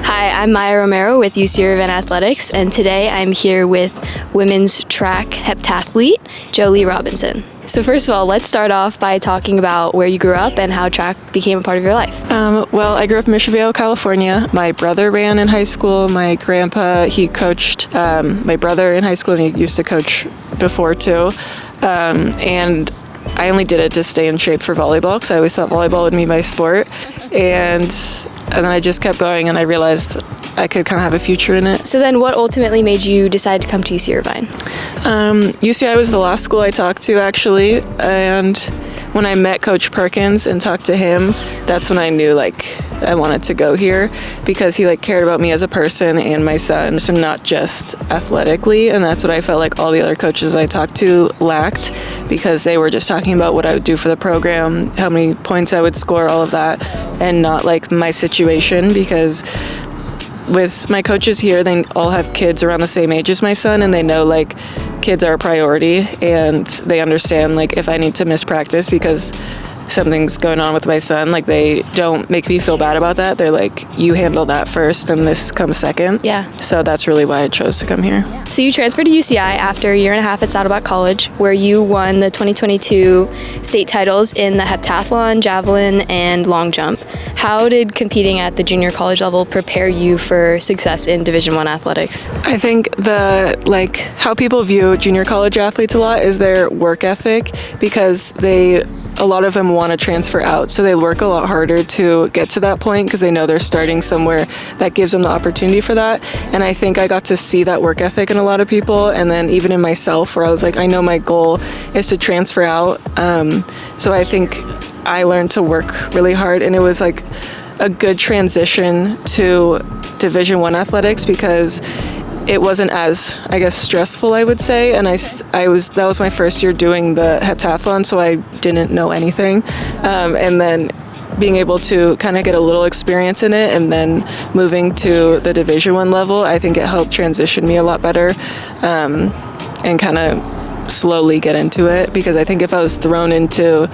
Hi, I'm Mya Romero with UC Irvine Athletics, and today I'm here with women's track heptathlete, Jolie Robinson. So first of all, let's start off by talking about where you grew up and how track became a part of your life. Well, I grew up in Mission Vale, California. My brother ran in high school. My grandpa, he coached my brother in high school, and he used to coach before too. And I only did it to stay in shape for volleyball because I always thought volleyball would be my sport. And then I just kept going, and I realized I could kind of have a future in it. So then what ultimately made you decide to come to UC Irvine? UCI was the last school I talked to, actually. And when I met Coach Perkins and talked to him, that's when I knew I wanted to go here, because he cared about me as a person and my son, so not just athletically. And that's what I felt like all the other coaches I talked to lacked, because they were just talking about what I would do for the program, how many points I would score, all of that, and not my situation. Because with my coaches here, they all have kids around the same age as my son, and they know kids are a priority, and they understand if I need to miss practice because something's going on with my son, they don't make me feel bad about that. They're you handle that first and this comes second. Yeah. So that's really why I chose to come here. So you transferred to UCI after a year and a half at Saddleback College, where you won the 2022 state titles in the heptathlon, javelin, and long jump. How did competing at the junior college level prepare you for success in Division I athletics? I think how people view junior college athletes a lot is their work ethic, because a lot of them want to transfer out, so they work a lot harder to get to that point because they know they're starting somewhere that gives them the opportunity for that. And I think I got to see that work ethic in a lot of people, and then even in myself, where I was I know my goal is to transfer out. So I think I learned to work really hard, and it was a good transition to Division I athletics, because it wasn't as, stressful, I would say. And that was my first year doing the heptathlon, so I didn't know anything. And then being able to kind of get a little experience in it, and then moving to the Division I level, I think it helped transition me a lot better, and kind of slowly get into it. Because I think if I was thrown into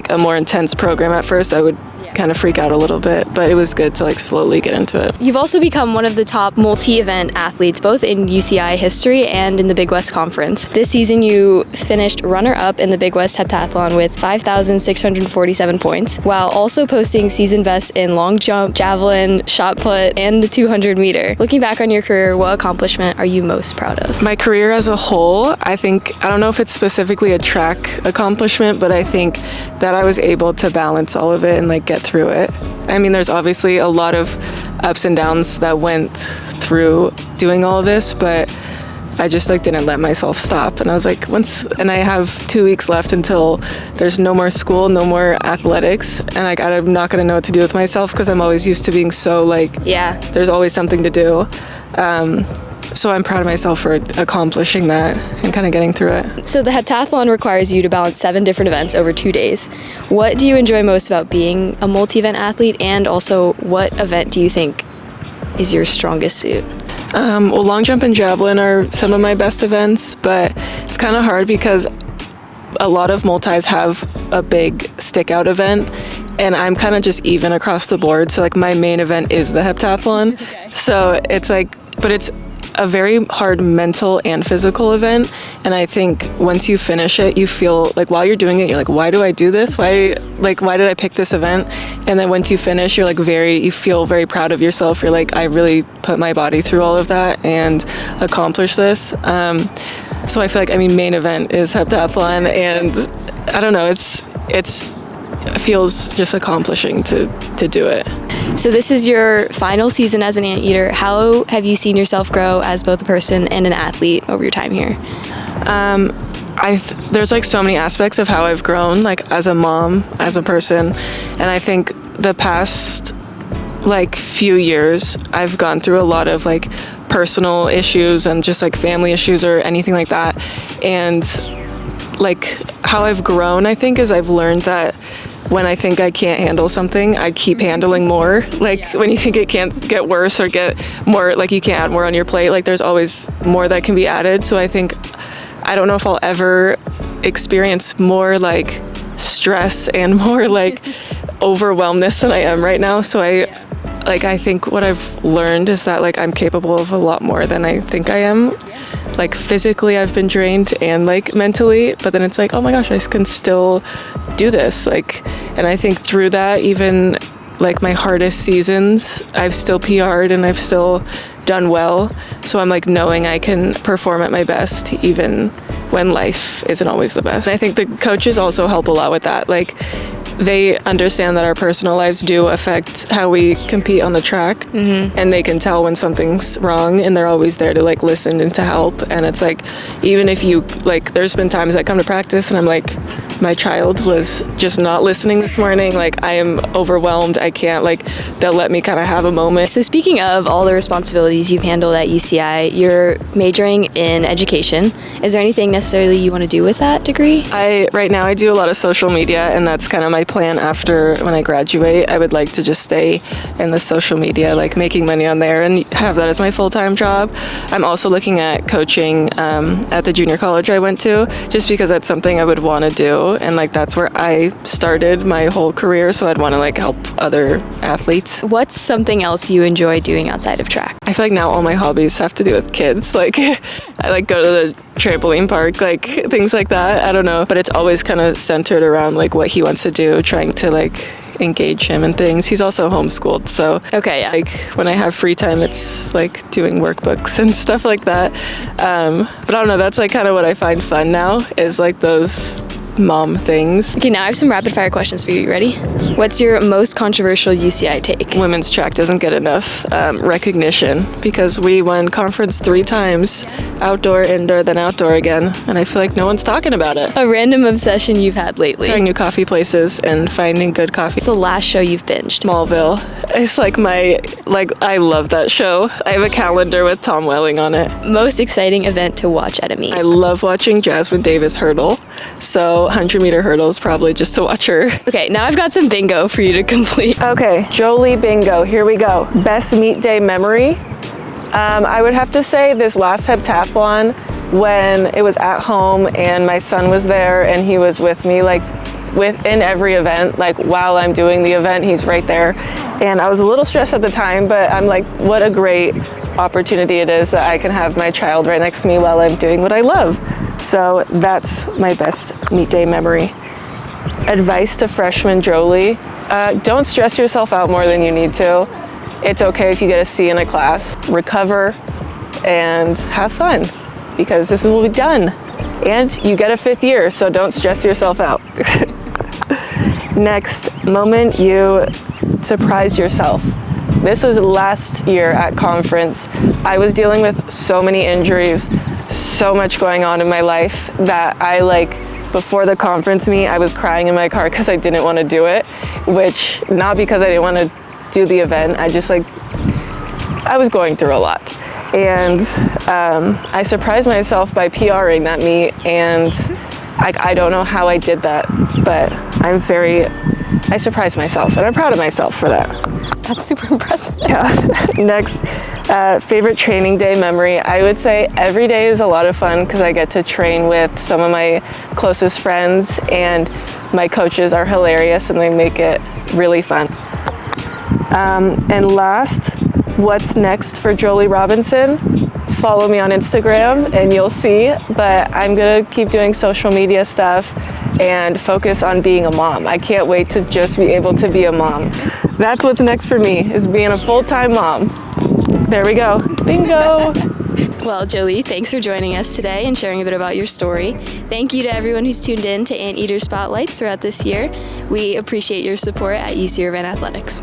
a more intense program at first, I would kind of freak out a little bit, but it was good to slowly get into it. You've also become one of the top multi-event athletes, both in UCI history and in the Big West Conference. This season, you finished runner-up in the Big West Heptathlon with 5,647 points, while also posting season bests in long jump, javelin, shot put, and the 200 meter. Looking back on your career, what accomplishment are you most proud of? My career as a whole, I don't know if it's specifically a track accomplishment, but I think that I was able to balance all of it and get through it. I mean, there's obviously a lot of ups and downs that went through doing all of this, but I just didn't let myself stop. And I was and I have 2 weeks left until there's no more school, no more athletics, and I'm not gonna know what to do with myself, because I'm always used to being so there's always something to do. So I'm proud of myself for accomplishing that and kind of getting through it. So the heptathlon requires you to balance 7 different events over 2 days. What do you enjoy most about being a multi-event athlete, and also what event do you think is your strongest suit? Well, long jump and javelin are some of my best events, but it's kind of hard because a lot of multis have a big stick out event, and I'm kind of just even across the board. So my main event is the heptathlon. Okay. So it's but it's a very hard mental and physical event, and I think once you finish it, you feel while you're doing it, you're why do I do this? Why did I pick this event? And then once you finish, you're you feel very proud of yourself. You're I really put my body through all of that and accomplished this. So I feel main event is heptathlon, and I don't know, it feels just accomplishing to do it. So this is your final season as an anteater. How have you seen yourself grow as both a person and an athlete over your time here? There's so many aspects of how I've grown, as a mom, as a person, and I think the past few years I've gone through a lot of personal issues and just family issues or anything like that, and how I've grown, I think, is I've learned that when I think I can't handle something, I keep handling more. When you think it can't get worse or get more, you can't add more on your plate, there's always more that can be added. So I think, I don't know if I'll ever experience more stress and more overwhelmness than I am right now. So like, I think what I've learned is that, like, I'm capable of a lot more than I think I am. Like, physically I've been drained and, like, mentally, but then it's like, oh my gosh, I can still do this. Like, and I think through that, even like my hardest seasons, I've still PR'd and I've still done well. So I'm like knowing I can perform at my best even when life isn't always the best. I think the coaches also help a lot with that. Like, they understand that our personal lives do affect how we compete on the track, and they can tell when something's wrong, and they're always there to like listen and to help. And it's like, even if you like, there's been times I come to practice and I'm like, my child was just not listening this morning, like I am overwhelmed, I can't, like, they'll let me kind of have a moment. So speaking of all the responsibilities you've handled at UCI, you're majoring in education. Is there anything necessarily you want to do with that degree? Right now I do a lot of social media, and that's kind of my plan after when I graduate. I would like to just stay in the social media, like making money on there and have that as my full-time job. I'm also looking at coaching at the junior college I went to, just because that's something I would want to do, and like that's where I started my whole career, so I'd want to like help other athletes. What's something else you enjoy doing outside of track? I feel like now all my hobbies have to do with kids. Like, I like go to the trampoline park, like things like that. I don't know, but it's always kind of centered around like what he wants to do, trying to like engage him in things. He's also homeschooled, so okay, yeah. Like when I have free time, it's like doing workbooks and stuff like that. But I don't know, that's like kind of what I find fun now, is like those mom things. Okay, now I have some rapid fire questions for you. You ready? What's your most controversial UCI take? Women's track doesn't get enough recognition, because we won conference 3 times, outdoor, indoor, then outdoor again, and I feel like no one's talking about it. A random obsession you've had lately? Trying new coffee places and finding good coffee. What's the last show you've binged? Smallville. It's like I love that show. I have a calendar with Tom Welling on it. Most exciting event to watch at a meet? I love watching Jasmine Davis hurdle, so 100-meter hurdles probably just to watch her. Okay, now I've got some bingo for you to complete. Okay, Jolie bingo, here we go. Best meet day memory. I would have to say this last heptathlon, when it was at home and my son was there and he was with me, like in every event, like while I'm doing the event, he's right there. And I was a little stressed at the time, but I'm like, what a great opportunity it is that I can have my child right next to me while I'm doing what I love. So that's my best meet day memory. Advice to freshman Jolie: don't stress yourself out more than you need to. It's okay if you get a C in a class. Recover and have fun, because this will be done. And you get a 5th year, so don't stress yourself out. Next, moment you surprised yourself. This was last year at conference. I was dealing with so many injuries, so much going on in my life, that before the conference meet, I was crying in my car because I didn't want to do it, which, not because I didn't want to do the event, I was going through a lot. And I surprised myself by PRing that meet, and I don't know how I did that, but I surprised myself, and I'm proud of myself for that. That's super impressive. Yeah. Next, favorite training day memory. I would say every day is a lot of fun because I get to train with some of my closest friends, and my coaches are hilarious and they make it really fun. And last, what's next for Jolie Robinson? Follow me on Instagram and you'll see, but I'm gonna keep doing social media stuff and focus on being a mom. I can't wait to just be able to be a mom. That's what's next for me, is being a full-time mom. There we go. Bingo! Well, Jolie, thanks for joining us today and sharing a bit about your story. Thank you to everyone who's tuned in to Anteater Spotlights throughout this year. We appreciate your support at UC Irvine Athletics.